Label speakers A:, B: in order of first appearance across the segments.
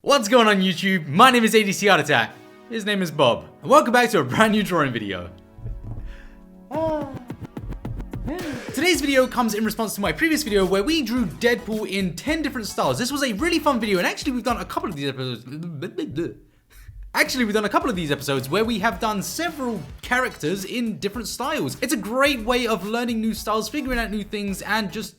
A: What's going on YouTube? My name is ADCArtAttack. His name is Bob. And welcome back to a brand new drawing video. Today's video comes in response to my previous video where we drew Deadpool in 10 different styles. This was a really fun video and actually we've done a couple of these episodes. Where we have done several characters in different styles. It's a great way of learning new styles, figuring out new things, and just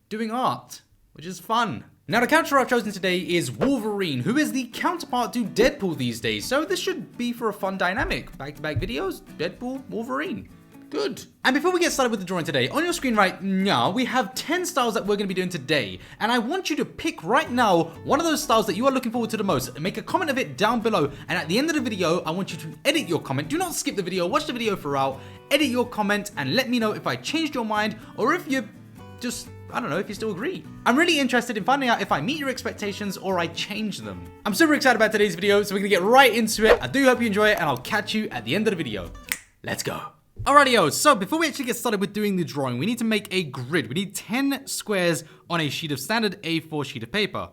A: doing art, which is fun. Now the character I've chosen today is Wolverine, who is the counterpart to Deadpool these days, so this should be for a fun dynamic. Back-to-back videos, Deadpool, Wolverine. Good. And before we get started with the drawing today, on your screen right now, we have 10 styles that we're going to be doing today. And I want you to pick right now one of those styles that you are looking forward to the most and make a comment of it down below. And at the end of the video, I want you to edit your comment. Do not skip the video, watch the video throughout, edit your comment, and let me know if I changed your mind or if you just, I don't know, if you still agree. I'm really interested in finding out if I meet your expectations or I change them. I'm super excited about today's video, so we're gonna get right into it. I do hope you enjoy it, and I'll catch you at the end of the video. Let's go. Alrighty, so before we actually get started with doing the drawing, we need to make a grid. We need 10 squares on a sheet of standard A4 sheet of paper.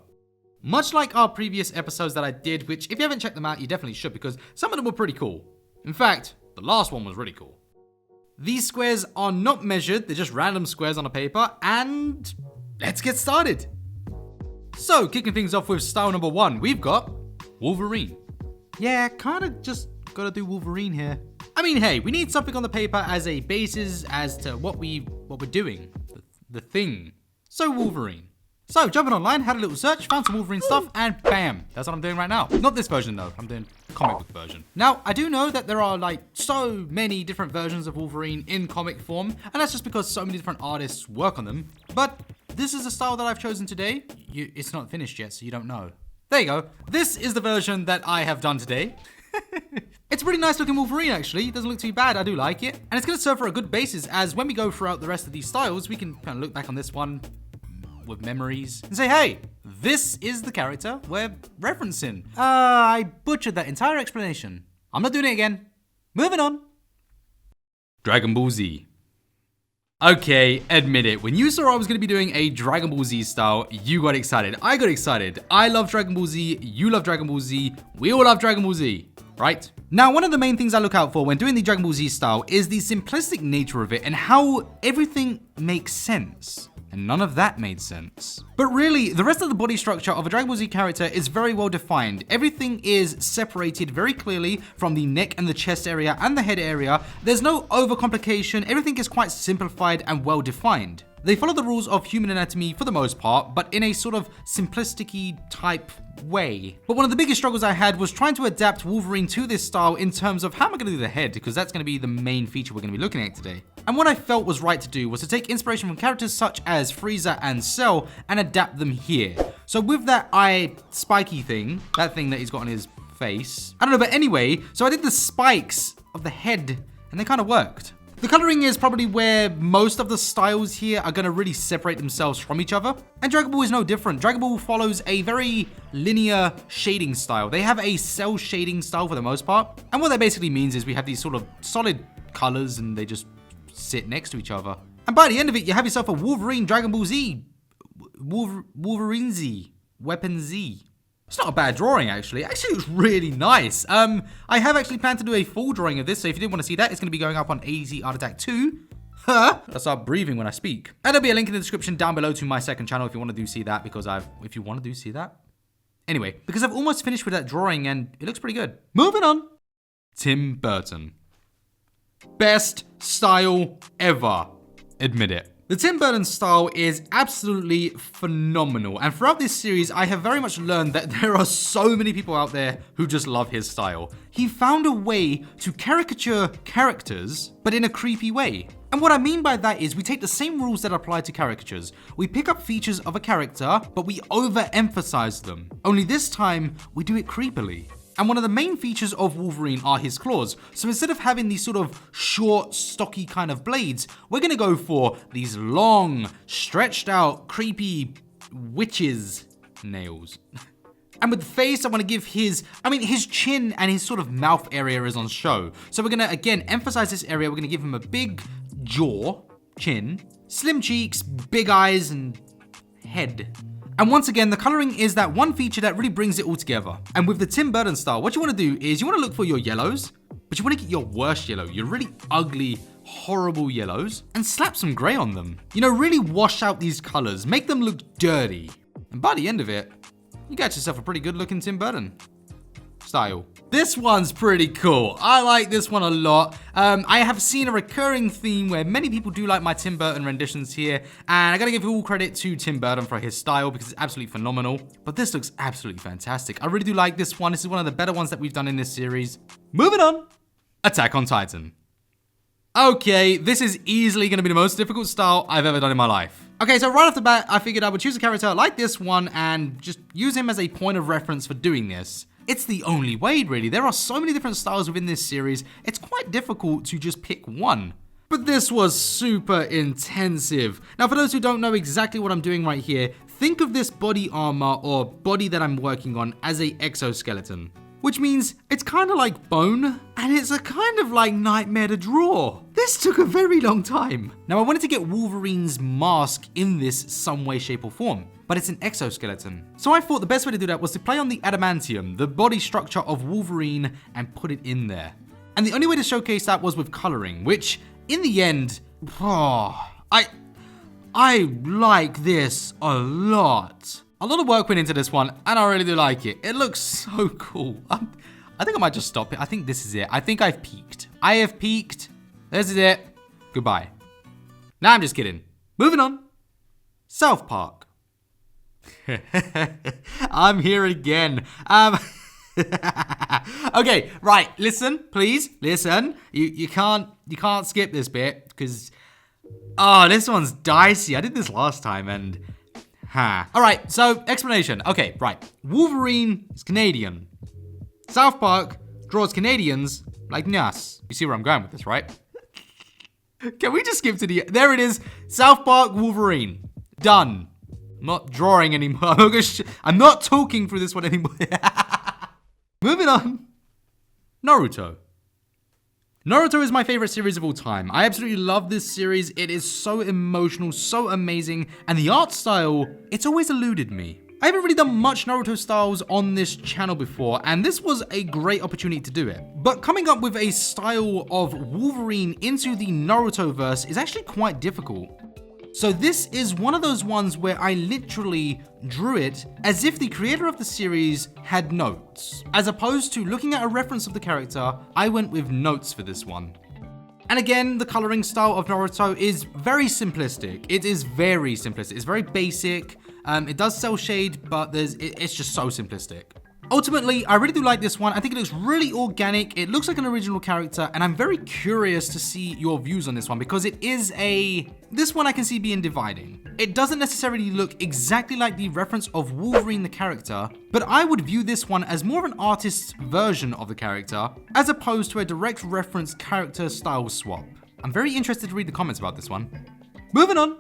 A: Much like our previous episodes that I did, which if you haven't checked them out, you definitely should because some of them were pretty cool. In fact, the last one was really cool. These squares are not measured, they're just random squares on a paper, and let's get started. So, kicking things off with style number 1, we've got Wolverine. Yeah, kinda just gotta do Wolverine here. I mean, hey, we need something on the paper as a basis as to what we're doing, the thing. So, Wolverine. So, jumping online, had a little search, found some Wolverine stuff, and bam, that's what I'm doing right now. Not this version though, I'm doing comic book version. Now, I do know that there are like so many different versions of Wolverine in comic form, and that's just because so many different artists work on them. But this is the style that I've chosen today. It's not finished yet, so you don't know. There you go. This is the version that I have done today. It's a really nice looking Wolverine actually, it doesn't look too bad, I do like it. And it's gonna serve for a good basis as when we go throughout the rest of these styles, we can kind of look back on this one with memories and say, hey, this is the character we're referencing. I butchered that entire explanation. I'm not doing it again. Moving on. Dragon Ball Z. Okay, admit it. When you saw I was going to be doing a Dragon Ball Z style, you got excited. I got excited. I love Dragon Ball Z. You love Dragon Ball Z. We all love Dragon Ball Z, right? Now, one of the main things I look out for when doing the Dragon Ball Z style is the simplistic nature of it and how everything makes sense. And none of that made sense. But really, the rest of the body structure of a Dragon Ball Z character is very well defined. Everything is separated very clearly from the neck and the chest area and the head area. There's no overcomplication. Everything is quite simplified and well defined. They follow the rules of human anatomy for the most part, but in a sort of simplistic-y type way. But one of the biggest struggles I had was trying to adapt Wolverine to this style in terms of how am I going to do the head, because that's going to be the main feature we're going to be looking at today. And what I felt was right to do was to take inspiration from characters such as Frieza and Cell and adapt them here. So with that eye spiky thing, that thing that he's got on his face, I don't know, but anyway, so I did the spikes of the head and they kind of worked. The coloring is probably where most of the styles here are going to really separate themselves from each other. And Dragon Ball is no different. Dragon Ball follows a very linear shading style. They have a cell shading style for the most part. And what that basically means is we have these sort of solid colors and they just sit next to each other. And by the end of it, you have yourself a Wolverine Dragon Ball Z. Wolverine Z. Weapon Z. It's not a bad drawing, actually. Actually, it was really nice. I have actually planned to do a full drawing of this, so if you didn't want to see that, it's going to be going up on ADCArtAttack 2. I start breathing when I speak. And there'll be a link in the description down below to my second channel if you want to see that, because if you want to see that. Anyway, because I've almost finished with that drawing, and it looks pretty good. Moving on. Tim Burton. Best style ever. Admit it. The Tim Burton style is absolutely phenomenal, and throughout this series I have very much learned that there are so many people out there who just love his style. He found a way to caricature characters, but in a creepy way. And what I mean by that is we take the same rules that apply to caricatures. We pick up features of a character, but we overemphasize them. Only this time, we do it creepily. And one of the main features of Wolverine are his claws. So instead of having these sort of short, stocky kind of blades, we're gonna go for these long, stretched out, creepy witches nails. And with the face, I wanna give his chin and his sort of mouth area is on show. So we're gonna, again, emphasize this area. We're gonna give him a big jaw, chin, slim cheeks, big eyes, and head. And once again, the coloring is that one feature that really brings it all together. And with the Tim Burton style, what you want to do is you want to look for your yellows, but you want to get your worst yellow, your really ugly, horrible yellows, and slap some gray on them. You know, really wash out these colors, make them look dirty. And by the end of it, you got yourself a pretty good looking Tim Burton style. This one's pretty cool. I like this one a lot. I have seen a recurring theme where many people do like my Tim Burton renditions here, and I gotta give all credit to Tim Burton for his style because it's absolutely phenomenal. But this looks absolutely fantastic. I really do like this one. This is one of the better ones that we've done in this series. Moving on, Attack on Titan. Okay, this is easily gonna be the most difficult style I've ever done in my life. Okay, so right off the bat, I figured I would choose a character like this one and just use him as a point of reference for doing this. It's the only way, really. There are so many different styles within this series, it's quite difficult to just pick one. But this was super intensive. Now, for those who don't know exactly what I'm doing right here, think of this body armor or body that I'm working on as a exoskeleton. Which means it's kind of like bone, and it's a kind of like nightmare to draw. This took a very long time. Now, I wanted to get Wolverine's mask in this some way, shape, or form, but it's an exoskeleton. So I thought the best way to do that was to play on the adamantium, the body structure of Wolverine, and put it in there. And the only way to showcase that was with coloring, which, in the end, I like this a lot. A lot of work went into this one, and I really do like it. It looks so cool. I think I might just stop it. I think this is it. I think I've peaked. I have peaked. This is it. Goodbye. Nah, I'm just kidding. Moving on. South Park. I'm here again. Okay, right. Listen, please. Listen. You can't skip this bit because this one's dicey. I did this last time and Alright, so explanation. Okay, right. Wolverine is Canadian. South Park draws Canadians like us. You see where I'm going with this, right? Can we just skip to the... There it is. South Park Wolverine. Done. I'm not drawing anymore. I'm not talking through this one anymore. Moving on. Naruto. Naruto is my favorite series of all time. I absolutely love this series. It is so emotional, so amazing, and the art style, it's always eluded me. I haven't really done much Naruto styles on this channel before, and this was a great opportunity to do it. But coming up with a style of Wolverine into the Naruto verse is actually quite difficult. So this is one of those ones where I literally drew it as if the creator of the series had notes. As opposed to looking at a reference of the character, I went with notes for this one. And again, the coloring style of Naruto is very simplistic. It is very simplistic. It's very basic. It does cell shade, but it's just so simplistic. Ultimately, I really do like this one. I think it looks really organic. It looks like an original character, and I'm very curious to see your views on this one because it is this one I can see being dividing. It doesn't necessarily look exactly like the reference of Wolverine the character, but I would view this one as more of an artist's version of the character, as opposed to a direct reference character style swap. I'm very interested to read the comments about this one. Moving on.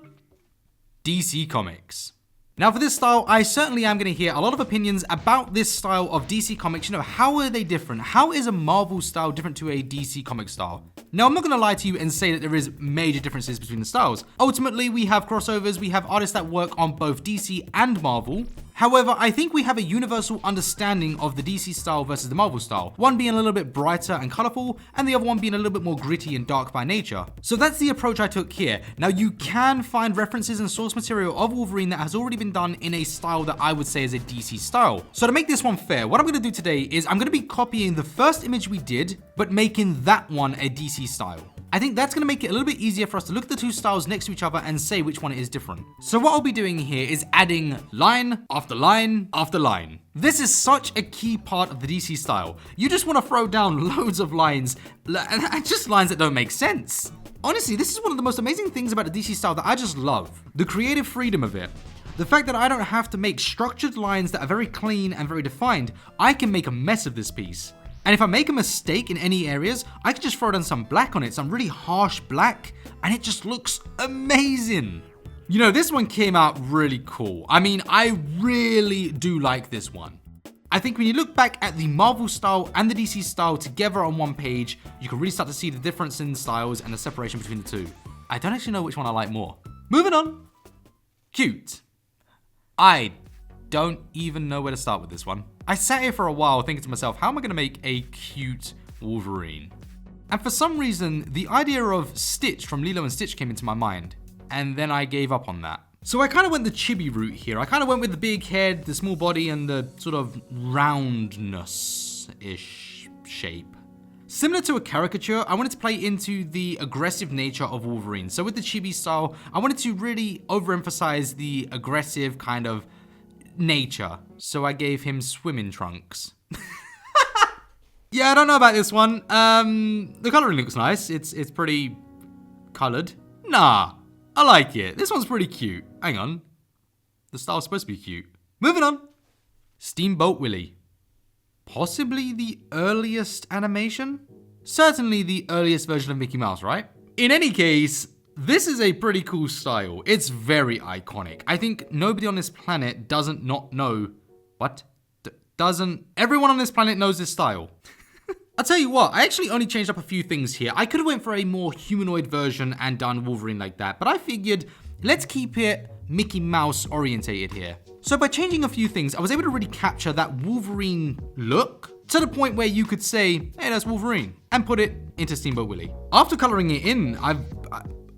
A: DC Comics. Now for this style, I certainly am going to hear a lot of opinions about this style of DC Comics. You know, how are they different? How is a Marvel style different to a DC Comic style? Now, I'm not going to lie to you and say that there is major differences between the styles. Ultimately, we have crossovers, we have artists that work on both DC and Marvel. However, I think we have a universal understanding of the DC style versus the Marvel style. One being a little bit brighter and colorful, and the other one being a little bit more gritty and dark by nature. So that's the approach I took here. Now, you can find references and source material of Wolverine that has already been done in a style that I would say is a DC style. So to make this one fair, what I'm going to do today is I'm going to be copying the first image we did, but making that one a DC style. I think that's going to make it a little bit easier for us to look at the two styles next to each other and say which one is different. So what I'll be doing here is adding line after line after line. This is such a key part of the DC style. You just want to throw down loads of lines, and just lines that don't make sense. Honestly, this is one of the most amazing things about the DC style that I just love. The creative freedom of it. The fact that I don't have to make structured lines that are very clean and very defined. I can make a mess of this piece. And if I make a mistake in any areas, I can just throw down some black on it, some really harsh black, and it just looks amazing. You know, this one came out really cool. I mean, I really do like this one. I think when you look back at the Marvel style and the DC style together on one page, you can really start to see the difference in styles and the separation between the two. I don't actually know which one I like more. Moving on. Cute. I don't even know where to start with this one. I sat here for a while thinking to myself, how am I going to make a cute Wolverine? And for some reason, the idea of Stitch from Lilo and Stitch came into my mind. And then I gave up on that. So I kind of went the chibi route here. I kind of went with the big head, the small body, and the sort of roundness-ish shape. Similar to a caricature, I wanted to play into the aggressive nature of Wolverine. So with the chibi style, I wanted to really overemphasize the aggressive kind of nature. So I gave him swimming trunks. Yeah, I don't know about this one. The coloring looks nice. It's pretty colored. Nah, I like it. This one's pretty cute. Hang on. The style's supposed to be cute. Moving on. Steamboat Willie. Possibly the earliest animation? Certainly the earliest version of Mickey Mouse, right? In any case, this is a pretty cool style. It's very iconic. I think nobody on this planet doesn't not know... What? Everyone on this planet knows this style. I'll tell you what, I actually only changed up a few things here. I could have went for a more humanoid version and done Wolverine like that, but I figured let's keep it Mickey Mouse orientated here. So by changing a few things, I was able to really capture that Wolverine look to the point where you could say, hey, that's Wolverine, and put it into Steamboat Willie. After coloring it in, I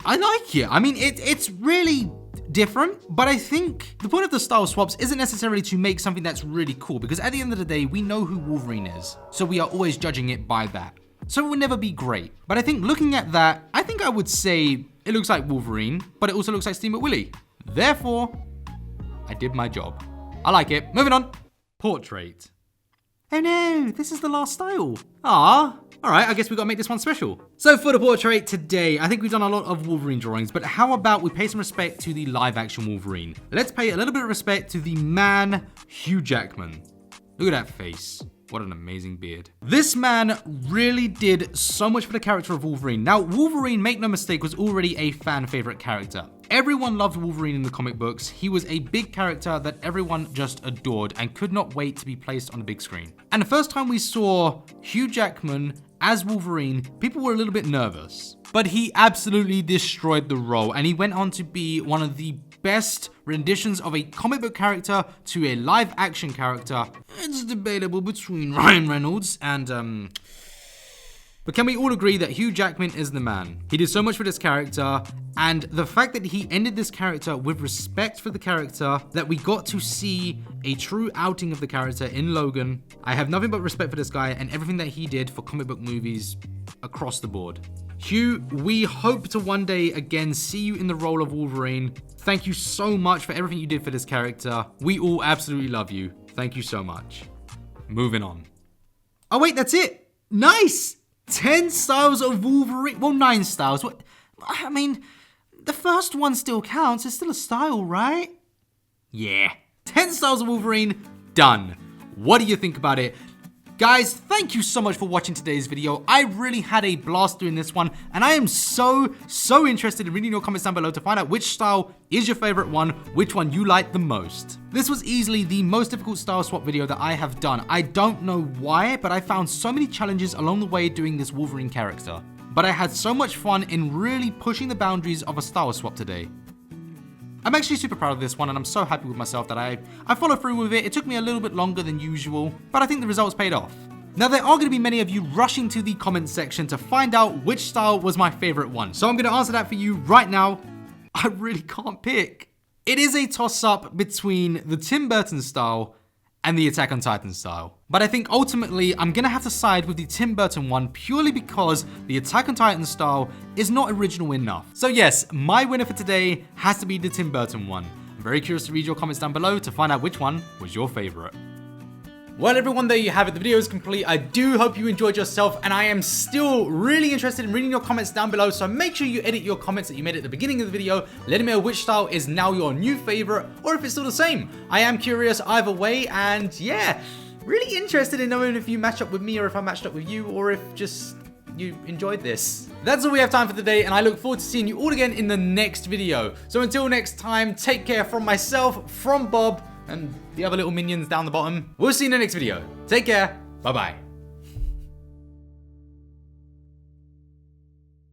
A: like it. I mean, it's really different, but I think the point of the style swaps isn't necessarily to make something that's really cool, because at the end of the day, we know who Wolverine is, so we are always judging it by that. So it will never be great. But I think looking at that, I think I would say it looks like Wolverine, but it also looks like Steamboat Willie. Therefore, I did my job. I like it. Moving on. Portrait. Oh no, this is the last style. Ah. All right, I guess we gotta make this one special. So for the portrait today, I think we've done a lot of Wolverine drawings, but how about we pay some respect to the live action Wolverine? Let's pay a little bit of respect to the man, Hugh Jackman. Look at that face. What an amazing beard. This man really did so much for the character of Wolverine. Now, Wolverine, make no mistake, was already a fan favorite character. Everyone loved Wolverine in the comic books. He was a big character that everyone just adored and could not wait to be placed on the big screen. And the first time we saw Hugh Jackman as Wolverine, people were a little bit nervous. But he absolutely destroyed the role, and he went on to be one of the best renditions of a comic book character to a live action character. It's debatable between Ryan Reynolds and but can we all agree that Hugh Jackman is the man? He did so much for this character, and the fact that he ended this character with respect for the character, that we got to see a true outing of the character in Logan. I have nothing but respect for this guy and everything that he did for comic book movies across the board. Hugh, we hope to one day again see you in the role of Wolverine. Thank you so much for everything you did for this character. We all absolutely love you. Thank you so much. Moving on. Oh wait, that's it. Nice. 10 styles of Wolverine. Well, 9 styles. What? I mean, the first one still counts. It's still a style, right? Yeah. 10 styles of Wolverine. Done. What do you think about it? Guys, thank you so much for watching today's video. I really had a blast doing this one, and I am so interested in reading your comments down below to find out which style is your favorite one, which one you like the most. This was easily the most difficult style swap video that I have done. I don't know why, but I found so many challenges along the way doing this Wolverine character. But I had so much fun in really pushing the boundaries of a style swap today. I'm actually super proud of this one, and I'm so happy with myself that I followed through with it. It took me a little bit longer than usual, but I think the results paid off. Now, there are going to be many of you rushing to the comments section to find out which style was my favorite one. So I'm going to answer that for you right now. I really can't pick. It is a toss-up between the Tim Burton style and the Attack on Titan style. But I think ultimately I'm gonna have to side with the Tim Burton one purely because the Attack on Titan style is not original enough. So yes, my winner for today has to be the Tim Burton one. I'm very curious to read your comments down below to find out which one was your favorite. Well, everyone, there you have it. The video is complete. I do hope you enjoyed yourself, and I am still really interested in reading your comments down below, so make sure you edit your comments that you made at the beginning of the video, letting me know which style is now your new favorite, or if it's still the same. I am curious either way, and yeah, really interested in knowing if you match up with me, or if I matched up with you, or if just you enjoyed this. That's all we have time for today, and I look forward to seeing you all again in the next video. So until next time, take care from myself, from Bob, and the other little minions down the bottom. We'll see you in the next video. Take care. Bye-bye.